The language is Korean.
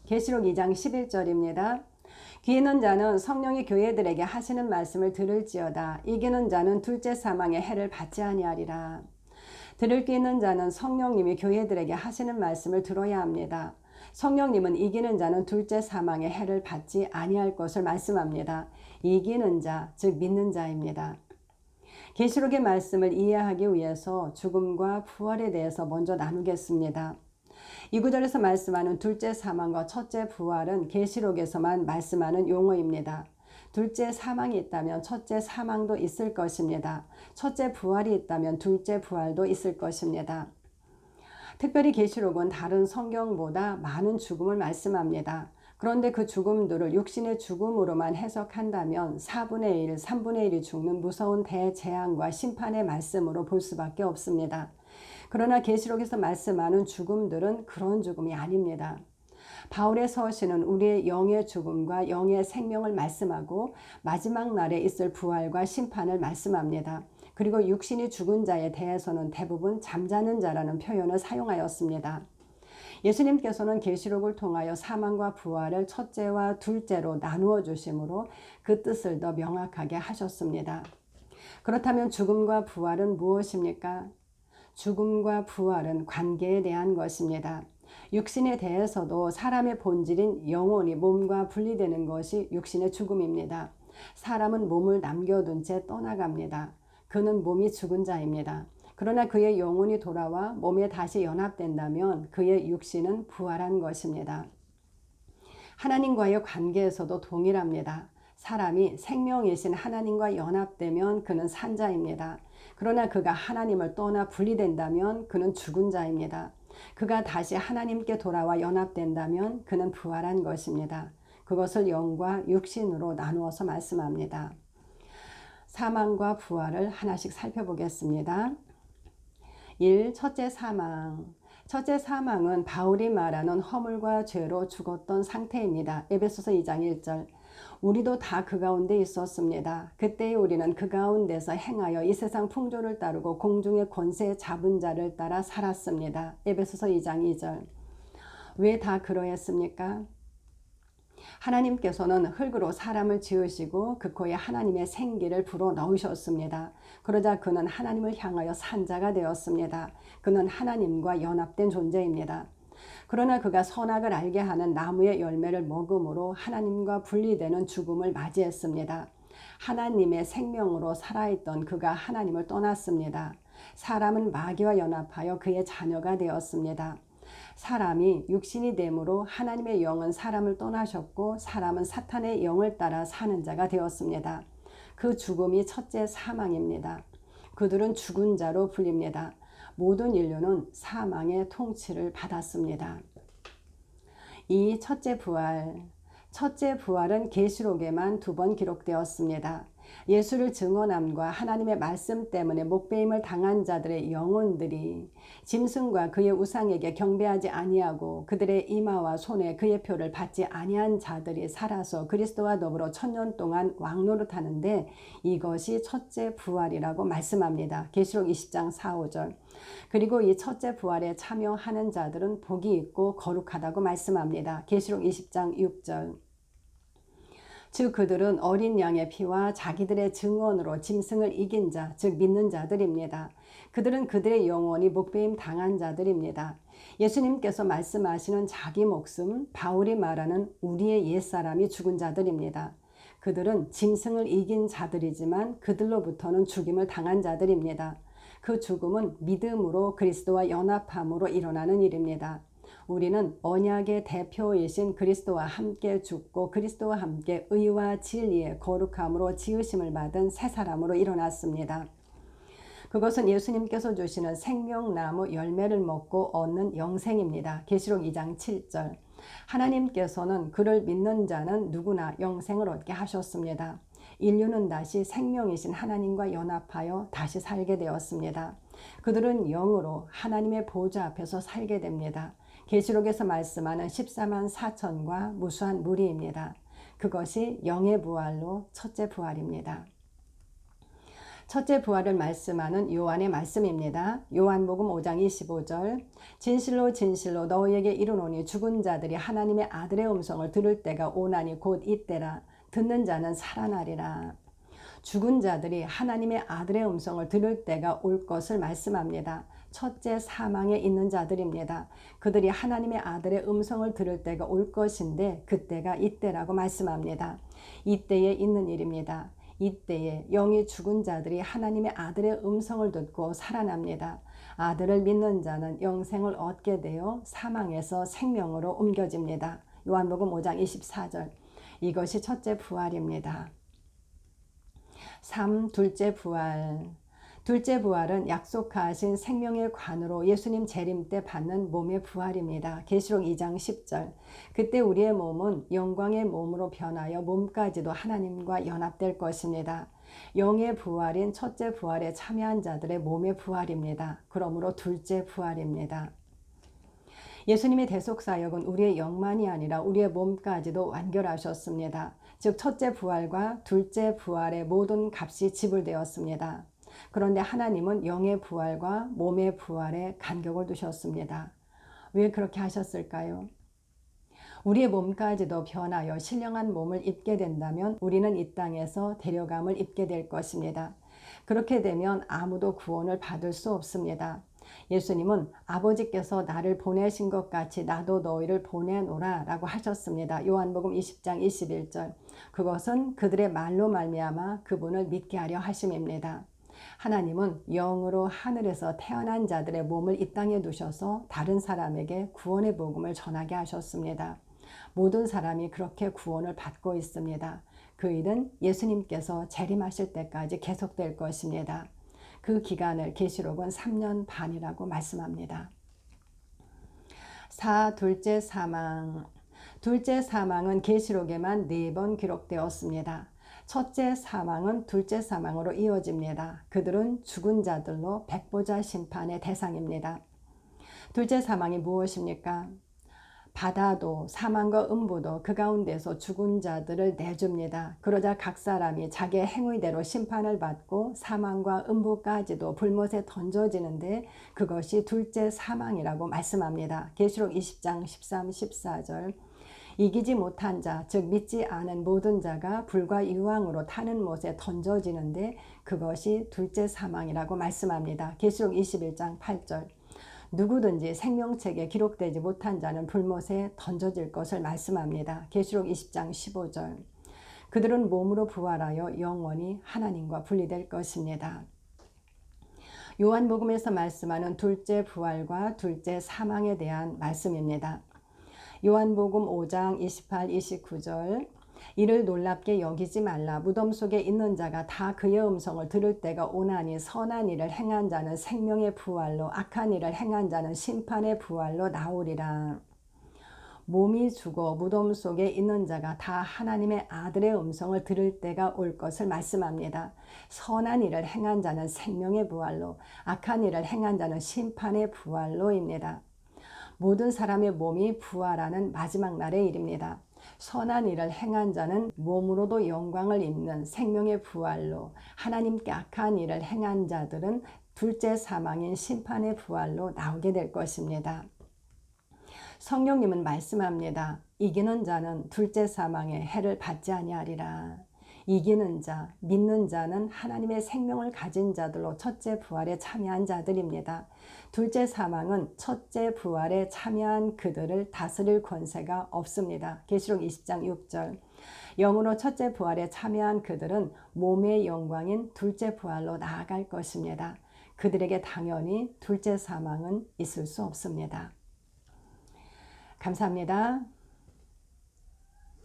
계시록 2장 11절입니다. 귀 있는 자는 성령이 교회들에게 하시는 말씀을 들을지어다. 이기는 자는 둘째 사망의 해를 받지 아니하리라. 들을 귀 있는 자는 성령님이 교회들에게 하시는 말씀을 들어야 합니다. 성령님은 이기는 자는 둘째 사망의 해를 받지 아니할 것을 말씀합니다. 이기는 자, 즉 믿는 자입니다. 계시록의 말씀을 이해하기 위해서 죽음과 부활에 대해서 먼저 나누겠습니다. 이 구절에서 말씀하는 둘째 사망과 첫째 부활은 계시록에서만 말씀하는 용어입니다. 둘째 사망이 있다면 첫째 사망도 있을 것입니다. 첫째 부활이 있다면 둘째 부활도 있을 것입니다. 특별히 계시록은 다른 성경보다 많은 죽음을 말씀합니다. 그런데 그 죽음들을 육신의 죽음으로만 해석한다면 4분의 1, 3분의 1이 죽는 무서운 대재앙과 심판의 말씀으로 볼 수밖에 없습니다. 그러나 계시록에서 말씀하는 죽음들은 그런 죽음이 아닙니다. 바울의 서신은 우리의 영의 죽음과 영의 생명을 말씀하고 마지막 날에 있을 부활과 심판을 말씀합니다. 그리고 육신이 죽은 자에 대해서는 대부분 잠자는 자라는 표현을 사용하였습니다. 예수님께서는 계시록을 통하여 사망과 부활을 첫째와 둘째로 나누어 주심으로 그 뜻을 더 명확하게 하셨습니다. 그렇다면 죽음과 부활은 무엇입니까? 죽음과 부활은 관계에 대한 것입니다. 육신에 대해서도 사람의 본질인 영혼이 몸과 분리되는 것이 육신의 죽음입니다. 사람은 몸을 남겨둔 채 떠나갑니다. 그는 몸이 죽은 자입니다. 그러나 그의 영혼이 돌아와 몸에 다시 연합된다면 그의 육신은 부활한 것입니다. 하나님과의 관계에서도 동일합니다. 사람이 생명이신 하나님과 연합되면 그는 산 자입니다. 그러나 그가 하나님을 떠나 분리된다면 그는 죽은 자입니다. 그가 다시 하나님께 돌아와 연합된다면 그는 부활한 것입니다. 그것을 영과 육신으로 나누어서 말씀합니다. 사망과 부활을 하나씩 살펴보겠습니다. 1. 첫째 사망. 첫째 사망은 바울이 말하는 허물과 죄로 죽었던 상태입니다. 에베소서 2장 1절. 우리도 다 그 가운데 있었습니다. 그때 우리는 그 가운데서 행하여 이 세상 풍조를 따르고 공중의 권세 잡은 자를 따라 살았습니다. 에베소서 2장 2절. 왜 다 그러했습니까? 하나님께서는 흙으로 사람을 지으시고 그 코에 하나님의 생기를 불어 넣으셨습니다. 그러자 그는 하나님을 향하여 산 자가 되었습니다. 그는 하나님과 연합된 존재입니다. 그러나 그가 선악을 알게 하는 나무의 열매를 먹음으로 하나님과 분리되는 죽음을 맞이했습니다. 하나님의 생명으로 살아있던 그가 하나님을 떠났습니다. 사람은 마귀와 연합하여 그의 자녀가 되었습니다. 사람이 육신이 됨으로 하나님의 영은 사람을 떠나셨고 사람은 사탄의 영을 따라 사는 자가 되었습니다. 그 죽음이 첫째 사망입니다. 그들은 죽은 자로 불립니다. 모든 인류는 사망의 통치를 받았습니다. 이 첫째 부활. 첫째 부활은 계시록에만 2번 기록되었습니다. 예수를 증언함과 하나님의 말씀 때문에 목배임을 당한 자들의 영혼들이 짐승과 그의 우상에게 경배하지 아니하고 그들의 이마와 손에 그의 표를 받지 아니한 자들이 살아서 그리스도와 더불어 1000년 동안 왕노릇하는데 이것이 첫째 부활이라고 말씀합니다. 계시록 20장 4, 5절. 그리고 이 첫째 부활에 참여하는 자들은 복이 있고 거룩하다고 말씀합니다. 계시록 20장 6절. 즉 그들은 어린 양의 피와 자기들의 증언으로 짐승을 이긴 자, 즉 믿는 자들입니다. 그들은 그들의 영혼이 목배임 당한 자들입니다. 예수님께서 말씀하시는 자기 목숨, 바울이 말하는 우리의 옛사람이 죽은 자들입니다. 그들은 짐승을 이긴 자들이지만 그들로부터는 죽임을 당한 자들입니다. 그 죽음은 믿음으로 그리스도와 연합함으로 일어나는 일입니다. 우리는 언약의 대표이신 그리스도와 함께 죽고 그리스도와 함께 의와 진리의 거룩함으로 지으심을 받은 새 사람으로 일어났습니다. 그것은 예수님께서 주시는 생명나무 열매를 먹고 얻는 영생입니다. 계시록 2장 7절. 하나님께서는 그를 믿는 자는 누구나 영생을 얻게 하셨습니다. 인류는 다시 생명이신 하나님과 연합하여 다시 살게 되었습니다. 그들은 영으로 하나님의 보좌 앞에서 살게 됩니다. 계시록에서 말씀하는 14만 4천과 무수한 무리입니다. 그것이 영의 부활로 첫째 부활입니다. 첫째 부활을 말씀하는 요한의 말씀입니다. 요한복음 5장 25절 진실로 진실로 너희에게 이르노니 죽은 자들이 하나님의 아들의 음성을 들을 때가 오나니 곧 이때라. 듣는 자는 살아나리라. 죽은 자들이 하나님의 아들의 음성을 들을 때가 올 것을 말씀합니다. 첫째 사망에 있는 자들입니다. 그들이 하나님의 아들의 음성을 들을 때가 올 것인데 그때가 이때라고 말씀합니다. 이때에 있는 일입니다. 이때에 영이 죽은 자들이 하나님의 아들의 음성을 듣고 살아납니다. 아들을 믿는 자는 영생을 얻게 되어 사망에서 생명으로 옮겨집니다. 요한복음 5장 24절 이것이 첫째 부활입니다. 3. 둘째 부활. 둘째 부활은 약속하신 생명의 관으로 예수님 재림 때 받는 몸의 부활입니다. 계시록 2장 10절 그때 우리의 몸은 영광의 몸으로 변하여 몸까지도 하나님과 연합될 것입니다. 영의 부활인 첫째 부활에 참여한 자들의 몸의 부활입니다. 그러므로 둘째 부활입니다. 예수님의 대속사역은 우리의 영만이 아니라 우리의 몸까지도 완결하셨습니다. 즉 첫째 부활과 둘째 부활의 모든 값이 지불되었습니다. 그런데 하나님은 영의 부활과 몸의 부활에 간격을 두셨습니다. 왜 그렇게 하셨을까요? 우리의 몸까지도 변하여 신령한 몸을 입게 된다면 우리는 이 땅에서 데려감을 입게 될 것입니다. 그렇게 되면 아무도 구원을 받을 수 없습니다. 예수님은 아버지께서 나를 보내신 것 같이 나도 너희를 보내노라 라고 하셨습니다. 요한복음 20장 21절 그것은 그들의 말로 말미암아 그분을 믿게 하려 하심입니다. 하나님은 영으로 하늘에서 태어난 자들의 몸을 이 땅에 두셔서 다른 사람에게 구원의 복음을 전하게 하셨습니다. 모든 사람이 그렇게 구원을 받고 있습니다. 그 일은 예수님께서 재림하실 때까지 계속될 것입니다. 그 기간을 계시록은 3년 반이라고 말씀합니다. 4. 둘째 사망. 둘째 사망은 계시록에만 4번 기록되었습니다. 첫째 사망은 둘째 사망으로 이어집니다. 그들은 죽은 자들로 백보자 심판의 대상입니다. 둘째 사망이 무엇입니까? 바다도 사망과 음부도 그 가운데서 죽은 자들을 내줍니다. 그러자 각 사람이 자기의 행위대로 심판을 받고 사망과 음부까지도 불못에 던져지는데 그것이 둘째 사망이라고 말씀합니다. 계시록 20장 13, 14절 이기지 못한 자, 즉 믿지 않은 모든 자가 불과 유황으로 타는 못에 던져지는데 그것이 둘째 사망이라고 말씀합니다. 계시록 21장 8절 누구든지 생명책에 기록되지 못한 자는 불못에 던져질 것을 말씀합니다. 계시록 20장 15절 그들은 몸으로 부활하여 영원히 하나님과 분리될 것입니다. 요한복음에서 말씀하는 둘째 부활과 둘째 사망에 대한 말씀입니다. 요한복음 5장 28, 29절 이를 놀랍게 여기지 말라. 무덤 속에 있는 자가 다 그의 음성을 들을 때가 오나니 선한 일을 행한 자는 생명의 부활로 악한 일을 행한 자는 심판의 부활로 나오리라. 몸이 죽어 무덤 속에 있는 자가 다 하나님의 아들의 음성을 들을 때가 올 것을 말씀합니다. 선한 일을 행한 자는 생명의 부활로 악한 일을 행한 자는 심판의 부활로입니다. 모든 사람의 몸이 부활하는 마지막 날의 일입니다. 선한 일을 행한 자는 몸으로도 영광을 입는 생명의 부활로 하나님께 악한 일을 행한 자들은 둘째 사망인 심판의 부활로 나오게 될 것입니다. 성령님은 말씀합니다. 이기는 자는 둘째 사망의 해를 받지 아니하리라. 이기는 자, 믿는 자는 하나님의 생명을 가진 자들로 첫째 부활에 참여한 자들입니다. 둘째 사망은 첫째 부활에 참여한 그들을 다스릴 권세가 없습니다. 계시록 20장 6절 영으로 첫째 부활에 참여한 그들은 몸의 영광인 둘째 부활로 나아갈 것입니다. 그들에게 당연히 둘째 사망은 있을 수 없습니다. 감사합니다.